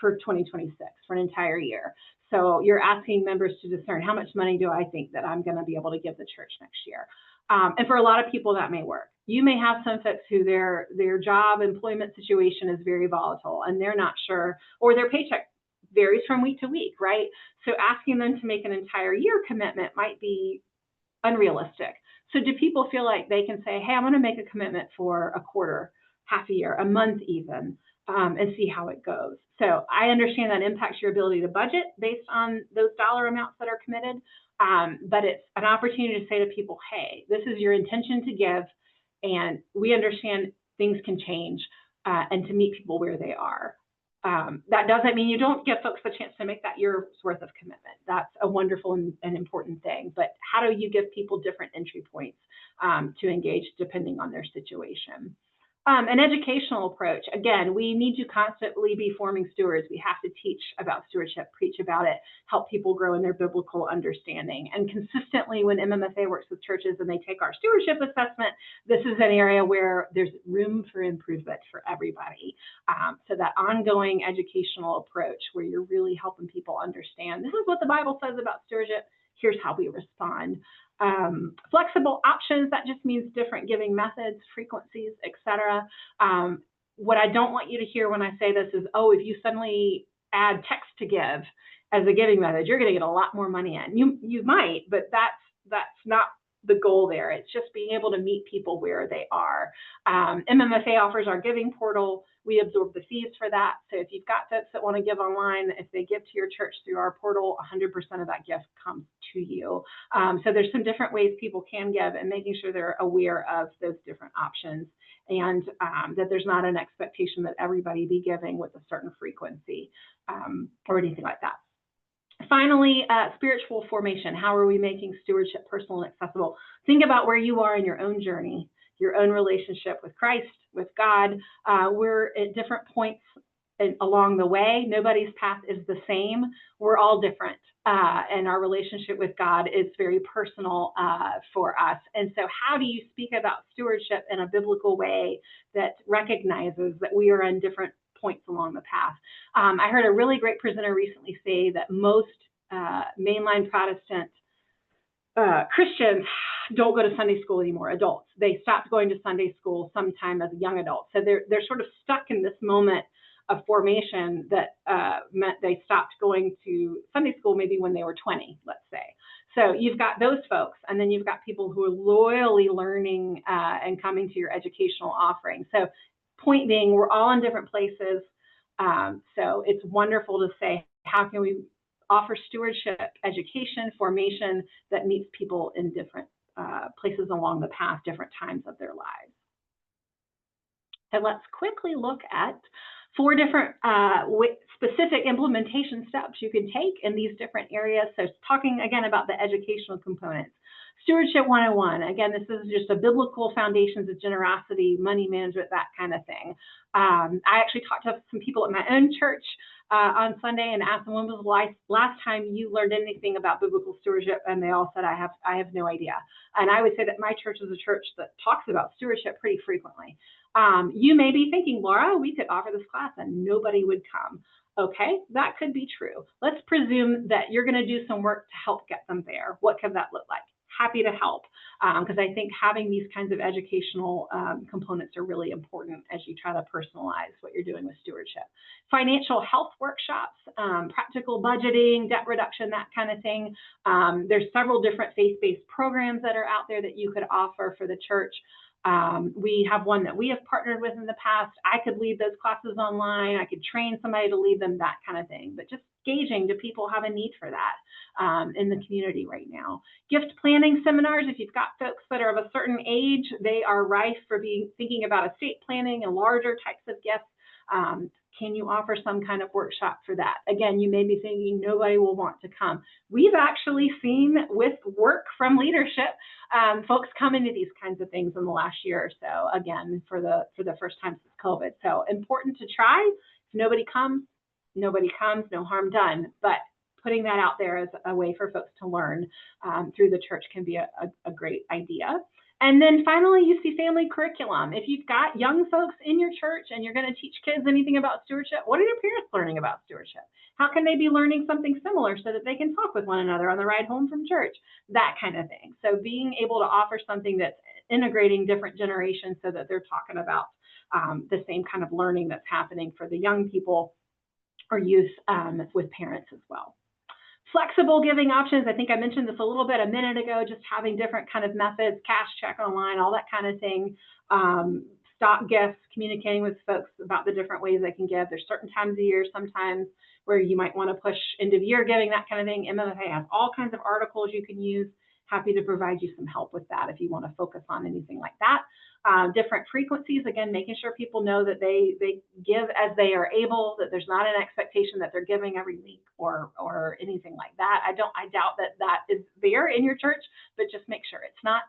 for 2026, for an entire year. So you're asking members to discern how much money do I think that I'm going to be able to give the church next year. And for a lot of people, that may work. You may have some folks who their job employment situation is very volatile and they're not sure, or their paycheck varies from week to week, right? So asking them to make an entire year commitment might be unrealistic. So do people feel like they can say, hey, I'm going to make a commitment for a quarter, half a year, a month even, and see how it goes? So I understand that impacts your ability to budget based on those dollar amounts that are committed, but it's an opportunity to say to people, hey, this is your intention to give, and we understand things can change, and to meet people where they are. That doesn't mean you don't give folks the chance to make that year's worth of commitment. That's a wonderful and important thing. But how do you give people different entry points to engage depending on their situation? An educational approach. Again, we need to constantly be forming stewards. We have to teach about stewardship, preach about it, help people grow in their biblical understanding. And consistently, when MMFA works with churches and they take our stewardship assessment, this is an area where there's room for improvement for everybody. So that ongoing educational approach where you're really helping people understand, this is what the Bible says about stewardship, here's how we respond. Flexible options, that just means different giving methods, frequencies, etc. What I don't want you to hear when I say this is, oh, if you suddenly add text to give as a giving method, you're going to get a lot more money in. You might, but that's not the goal there. It's just being able to meet people where they are. MMFA offers our giving portal. We absorb the fees for that. So if you've got folks that want to give online, if they give to your church through our portal, 100% of that gift comes to you. So there's some different ways people can give and making sure they're aware of those different options and that there's not an expectation that everybody be giving with a certain frequency or anything like that. Finally, spiritual formation. How are we making stewardship personal and accessible? Think about where you are in your own journey, your own relationship with Christ, with God. We're at different points along the way. Nobody's path is the same. We're all different. And our relationship with God is very personal for us. And so how do you speak about stewardship in a biblical way that recognizes that we are on different points along the path? I heard a really great presenter recently say that most mainline Protestant Christians don't go to Sunday school anymore, adults. They stopped going to Sunday school sometime as a young adult. So they're sort of stuck in this moment of formation that meant they stopped going to Sunday school maybe when they were 20, let's say. So you've got those folks, and then you've got people who are loyally learning and coming to your educational offering. So point being, we're all in different places. So it's wonderful to say, how can we offer stewardship, education, formation that meets people in different places along the path, different times of their lives. So let's quickly look at 4 different specific implementation steps you can take in these different areas. So talking again about the educational components. Stewardship 101, again, this is just a biblical foundations of generosity, money management, that kind of thing. I actually talked to some people at my own church on Sunday and asked them, when was the last time you learned anything about biblical stewardship? And they all said, I have no idea. And I would say that my church is a church that talks about stewardship pretty frequently. You may be thinking, Laura, we could offer this class and nobody would come. Okay, that could be true. Let's presume that you're going to do some work to help get them there. What could that look like? Happy to help, because I think having these kinds of educational components are really important as you try to personalize what you're doing with stewardship. Financial health workshops, practical budgeting, debt reduction, that kind of thing. There's several different faith-based programs that are out there that you could offer for the church. We have one that we have partnered with in the past. I could lead those classes online. I could train somebody to lead them, that kind of thing. But just gauging, do people have a need for that in the community right now? Gift planning seminars, if you've got folks that are of a certain age, they are rife for thinking about estate planning and larger types of gifts. Can you offer some kind of workshop for that? Again, you may be thinking nobody will want to come. We've actually seen with work from leadership, folks come into these kinds of things in the last year or so, again, for the first time since COVID. So important to try. If nobody comes, no harm done. But putting that out there as a way for folks to learn through the church can be a great idea. And then finally, you see family curriculum. If you've got young folks in your church and you're going to teach kids anything about stewardship, what are your parents learning about stewardship? How can they be learning something similar so that they can talk with one another on the ride home from church? That kind of thing. So being able to offer something that's integrating different generations so that they're talking about the same kind of learning that's happening for the young people or youth with parents as well. Flexible giving options. I think I mentioned this a little bit a minute ago, just having different kind of methods, cash, check, online, all that kind of thing. Stock gifts, communicating with folks about the different ways they can give. There's certain times of year, sometimes where you might want to push end of year giving, that kind of thing. MFA has all kinds of articles you can use. Happy to provide you some help with that if you want to focus on anything like that. Different frequencies, again, making sure people know that they give as they are able, that there's not an expectation that they're giving every week or anything like that. I doubt that is there in your church, but just make sure it's not.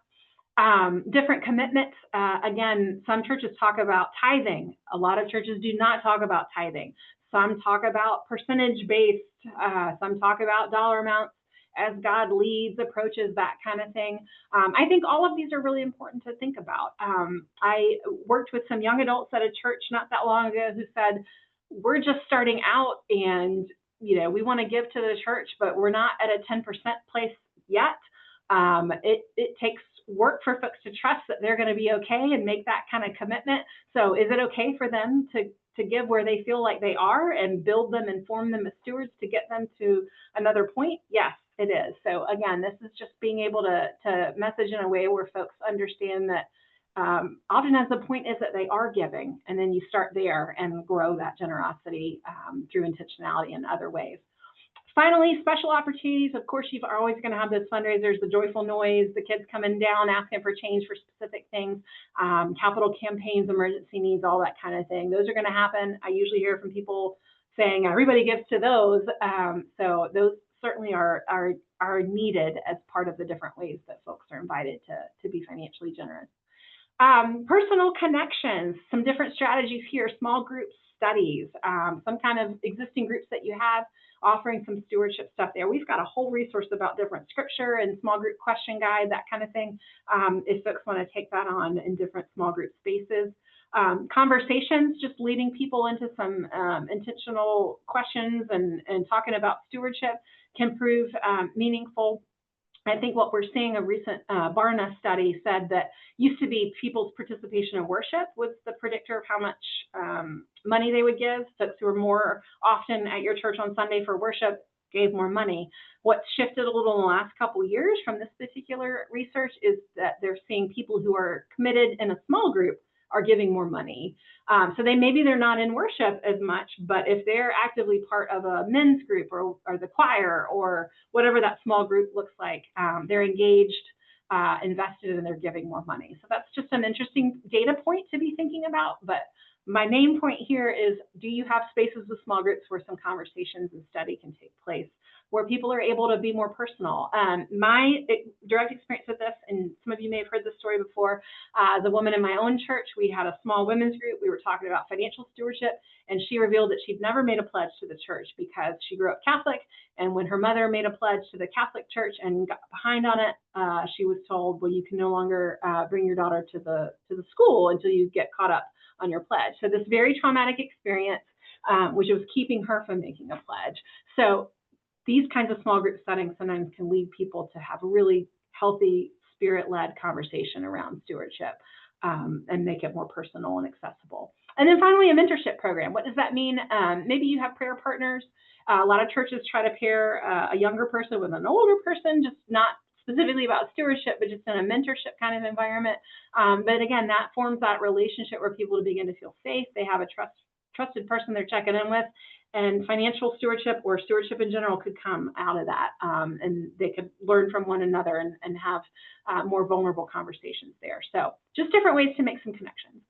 Different commitments. Again, some churches talk about tithing. A lot of churches do not talk about tithing. Some talk about percentage-based. Some talk about dollar amounts as God leads, approaches, that kind of thing. I think all of these are really important to think about. I worked with some young adults at a church not that long ago who said, we're just starting out and we want to give to the church, but we're not at a 10% place yet. It takes work for folks to trust that they're going to be okay and make that kind of commitment. So is it okay for them to give where they feel like they are and build them and form them as stewards to get them to another point? Yes, it is. So again, this is just being able to message in a way where folks understand that often as the point is that they are giving, and then you start there and grow that generosity through intentionality in other ways. Finally, special opportunities. Of course, you're always going to have those fundraisers, the joyful noise, the kids coming down asking for change for specific things, capital campaigns, emergency needs, all that kind of thing. Those are going to happen. I usually hear from people saying everybody gives to those. So those certainly are needed as part of the different ways that folks are invited to be financially generous. Personal connections, some different strategies here, small group studies, some kind of existing groups that you have, offering some stewardship stuff there. We've got a whole resource about different scripture and small group question guide, that kind of thing, if folks want to take that on in different small group spaces. Conversations, just leading people into some intentional questions and talking about stewardship can prove meaningful. I think what we're seeing, a recent Barna study said that used to be people's participation in worship was the predictor of how much money they would give. Folks who were more often at your church on Sunday for worship gave more money. What's shifted a little in the last couple of years from this particular research is that they're seeing people who are committed in a small group are giving more money. So maybe they're not in worship as much, but if they're actively part of a men's group or the choir or whatever that small group looks like, they're engaged, invested, and they're giving more money. So that's just an interesting data point to be thinking about. But my main point here is, do you have spaces with small groups where some conversations and study can take place, where people are able to be more personal? My direct experience with this, and some of you may have heard this story before, the woman in my own church, we had a small women's group. We were talking about financial stewardship, and she revealed that she'd never made a pledge to the church because she grew up Catholic, and when her mother made a pledge to the Catholic church and got behind on it, she was told, well, you can no longer bring your daughter to the school until you get caught up on your pledge. So this very traumatic experience, which was keeping her from making a pledge. So these kinds of small group settings sometimes can lead people to have a really healthy, spirit-led conversation around stewardship and make it more personal and accessible. And then finally, a mentorship program. What does that mean? Maybe you have prayer partners. A lot of churches try to pair a younger person with an older person, just not specifically about stewardship, but just in a mentorship kind of environment. But again, that forms that relationship where people begin to feel safe. They have a trusted person they're checking in with, and financial stewardship or stewardship in general could come out of that, and they could learn from one another and have more vulnerable conversations there. So just different ways to make some connections.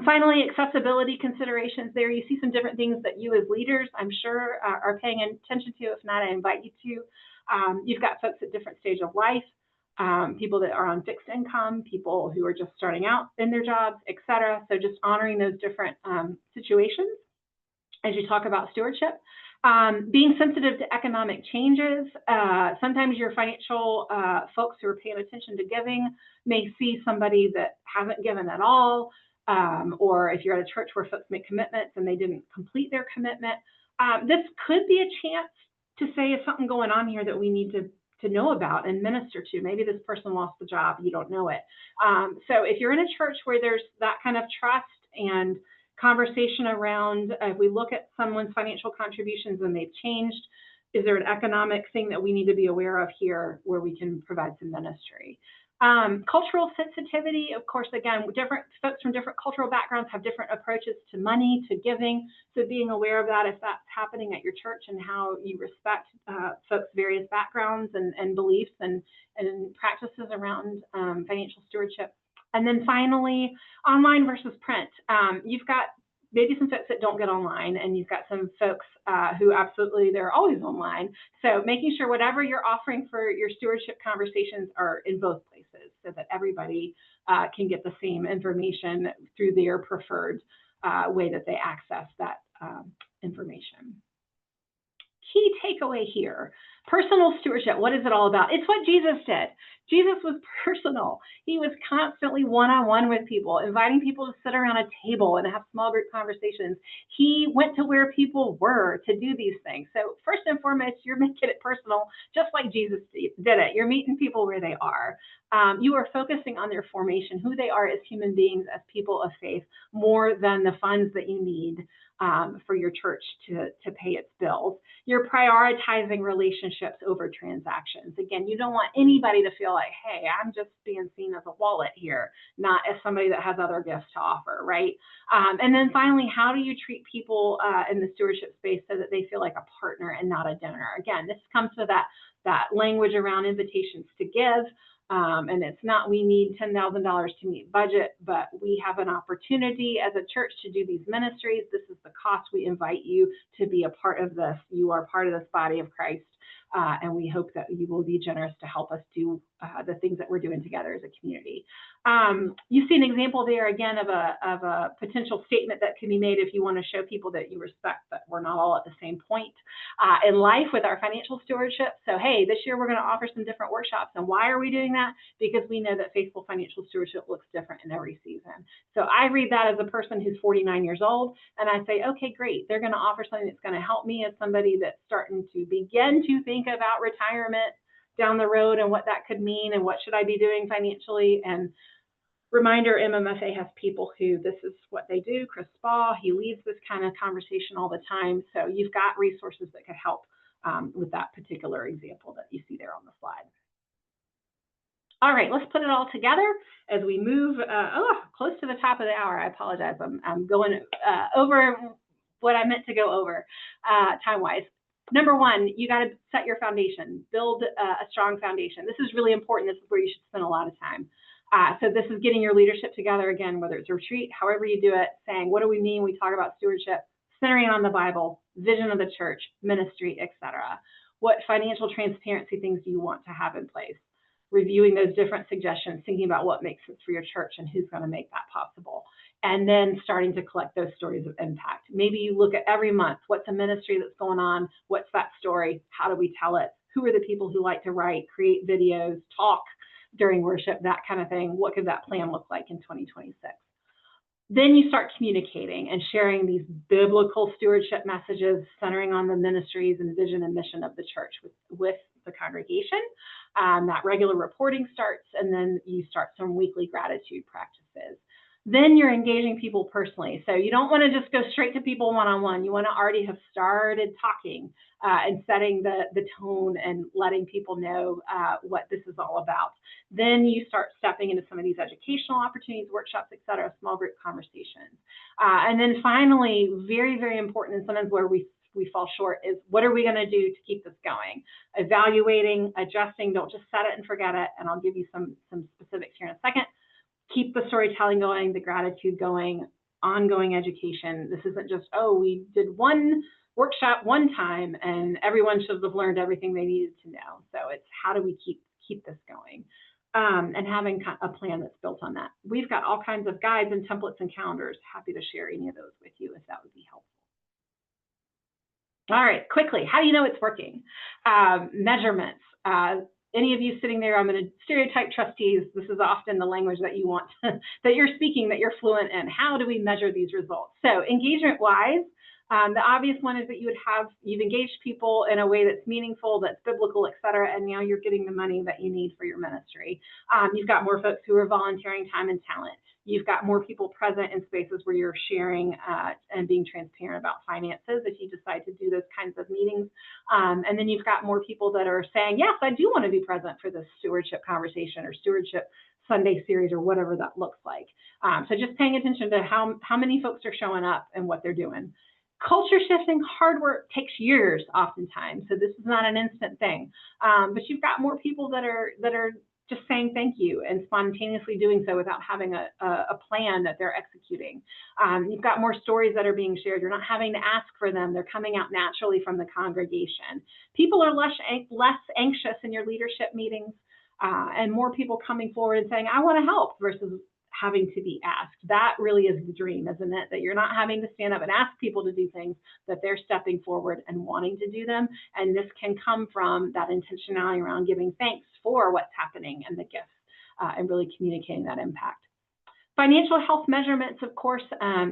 Finally, accessibility considerations there. You see some different things that you as leaders, I'm sure, are paying attention to. If not, I invite you to. You've got folks at different stages of life, people that are on fixed income, people who are just starting out in their jobs, et cetera. So just honoring those different situations as you talk about stewardship. Being sensitive to economic changes. Sometimes your financial folks who are paying attention to giving may see somebody that hasn't given at all, or if you're at a church where folks make commitments and they didn't complete their commitment. This could be a chance to say, is something going on here that we need to know about and minister to? Maybe this person lost the job, you don't know it. So if you're in a church where there's that kind of trust and conversation around, if we look at someone's financial contributions and they've changed, is there an economic thing that we need to be aware of here where we can provide some ministry? Cultural sensitivity, of course, again, different folks from different cultural backgrounds have different approaches to money, to giving. So being aware of that if that's happening at your church and how you respect folks' various backgrounds and beliefs and practices around financial stewardship. And then finally, online versus print. You've got maybe some folks that don't get online, and you've got some folks who absolutely, they're always online. So making sure whatever you're offering for your stewardship conversations are in both places so that everybody can get the same information through their preferred way that they access that information. Key takeaway here, personal stewardship. What is it all about? It's what Jesus did. Jesus was personal. He was constantly one-on-one with people, inviting people to sit around a table and have small group conversations. He went to where people were to do these things. So first and foremost, you're making it personal, just like Jesus did it. You're meeting people where they are. You are focusing on their formation, who they are as human beings, as people of faith, more than the funds that you need for your church to pay its bills. You're prioritizing relationships over transactions. Again, you don't want anybody to feel like, hey, I'm just being seen as a wallet here, not as somebody that has other gifts to offer, right? And then finally, how do you treat people in the stewardship space so that they feel like a partner and not a donor? Again, this comes to that language around invitations to give. And it's not we need $10,000 to meet budget, but we have an opportunity as a church to do these ministries. This is the cost. We invite you to be a part of this. You are part of this body of Christ. And we hope that you will be generous to help us do the things that we're doing together as a community. You see an example there again of a potential statement that can be made if you want to show people that you respect that we're not all at the same point in life with our financial stewardship. So, hey, this year we're going to offer some different workshops. And why are we doing that? Because we know that faithful financial stewardship looks different in every season. So I read that as a person who's 49 years old, and I say, okay, great. They're going to offer something that's going to help me as somebody that's starting to begin to think about retirement down the road and what that could mean and what should I be doing financially. And reminder, MMFA has people who this is what they do. Chris Spall, he leads this kind of conversation all the time. So you've got resources that could help with that particular example that you see there on the slide. All right, let's put it all together as we move close to the top of the hour. I apologize. I'm going over what I meant to go over time-wise. Number one, you got to set your foundation, build a strong foundation. This is really important. This is where you should spend a lot of time. So this is getting your leadership together again, whether it's a retreat, however you do it, saying, what do we mean? We talk about stewardship, centering on the Bible, vision of the church, ministry, etc. What financial transparency things do you want to have in place? Reviewing those different suggestions, thinking about what makes sense for your church and who's going to make that possible. And then starting to collect those stories of impact. Maybe you look at every month, what's a ministry that's going on? What's that story? How do we tell it? Who are the people who like to write, create videos, talk during worship, that kind of thing? What could that plan look like in 2026? Then you start communicating and sharing these biblical stewardship messages centering on the ministries and vision and mission of the church with the congregation. That regular reporting starts, and then you start some weekly gratitude practices. Then you're engaging people personally. So you don't want to just go straight to people one-on-one. You want to already have started talking and setting the tone and letting people know what this is all about. Then you start stepping into some of these educational opportunities, workshops, et cetera, small group conversations. And then finally, very, very important, and sometimes where we fall short, is what are we going to do to keep this going? Evaluating, adjusting, don't just set it and forget it. And I'll give you some specifics here in a second. Keep the storytelling going, the gratitude going, ongoing education. This isn't just, oh, we did one workshop one time and everyone should have learned everything they needed to know. So it's how do we keep this going? And having a plan that's built on that. We've got all kinds of guides and templates and calendars. Happy to share any of those with you if that would be helpful. All right, quickly, how do you know it's working? Measurements. Any of you sitting there, I'm going to stereotype trustees. This is often the language that you want, that you're speaking, that you're fluent in. How do we measure these results? So engagement-wise, the obvious one is that you've engaged people in a way that's meaningful, that's biblical, et cetera, and now you're getting the money that you need for your ministry. You've got more folks who are volunteering time and talent. You've got more people present in spaces where you're sharing and being transparent about finances if you decide to do those kinds of meetings. And then you've got more people that are saying, yes, I do want to be present for this stewardship conversation or stewardship Sunday series or whatever that looks like. So just paying attention to how many folks are showing up and what they're doing. Culture shifting, hard work takes years oftentimes. So this is not an instant thing. But you've got more people that are just saying thank you and spontaneously doing so without having a plan that they're executing. You've got more stories that are being shared. You're not having to ask for them. They're coming out naturally from the congregation. People are less anxious in your leadership meetings and more people coming forward and saying, I want to help versus having to be asked. That really is the dream, isn't it? That you're not having to stand up and ask people to do things, that they're stepping forward and wanting to do them. And this can come from that intentionality around giving thanks for what's happening and the gifts and really communicating that impact. Financial health measurements, of course,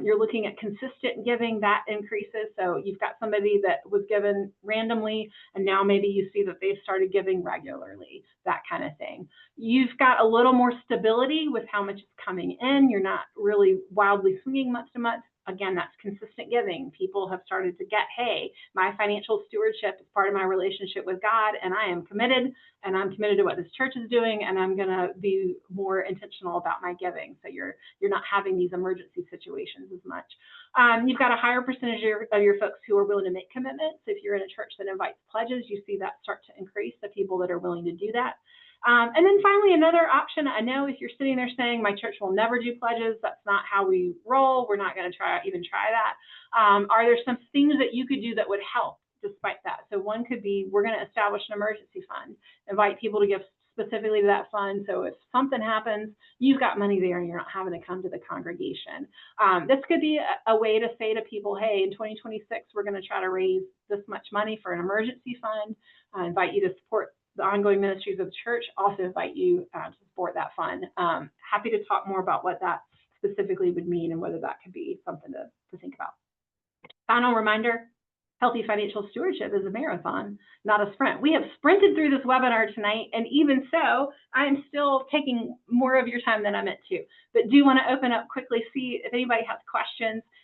you're looking at consistent giving, that increases. So you've got somebody that was given randomly, and now maybe you see that they've started giving regularly, that kind of thing. You've got a little more stability with how much is coming in. You're not really wildly swinging month to month. again, that's consistent giving. People have started to get, hey, my financial stewardship is part of my relationship with God, and I am committed, and I'm committed to what this church is doing, and I'm going to be more intentional about my giving. So you're not having these emergency situations as much. You've got a higher percentage of your folks who are willing to make commitments. If you're in a church that invites pledges, you see that start to increase, the people that are willing to do that. And then finally, another option. I know if you're sitting there saying, my church will never do pledges, that's not how we roll, we're not going to even try that. Are there some things that you could do that would help despite that? So one could be, we're going to establish an emergency fund, invite people to give specifically to that fund. So if something happens, you've got money there and you're not having to come to the congregation. This could be a way to say to people, hey, in 2026, we're going to try to raise this much money for an emergency fund. I invite you to support the ongoing ministries of the church, also invite you to support that fund. Happy to talk more about what that specifically would mean and whether that could be something to think about. Final reminder, healthy financial stewardship is a marathon, not a sprint. We have sprinted through this webinar tonight, and even so, I am still taking more of your time than I meant to. But do want to open up quickly, see if anybody has questions.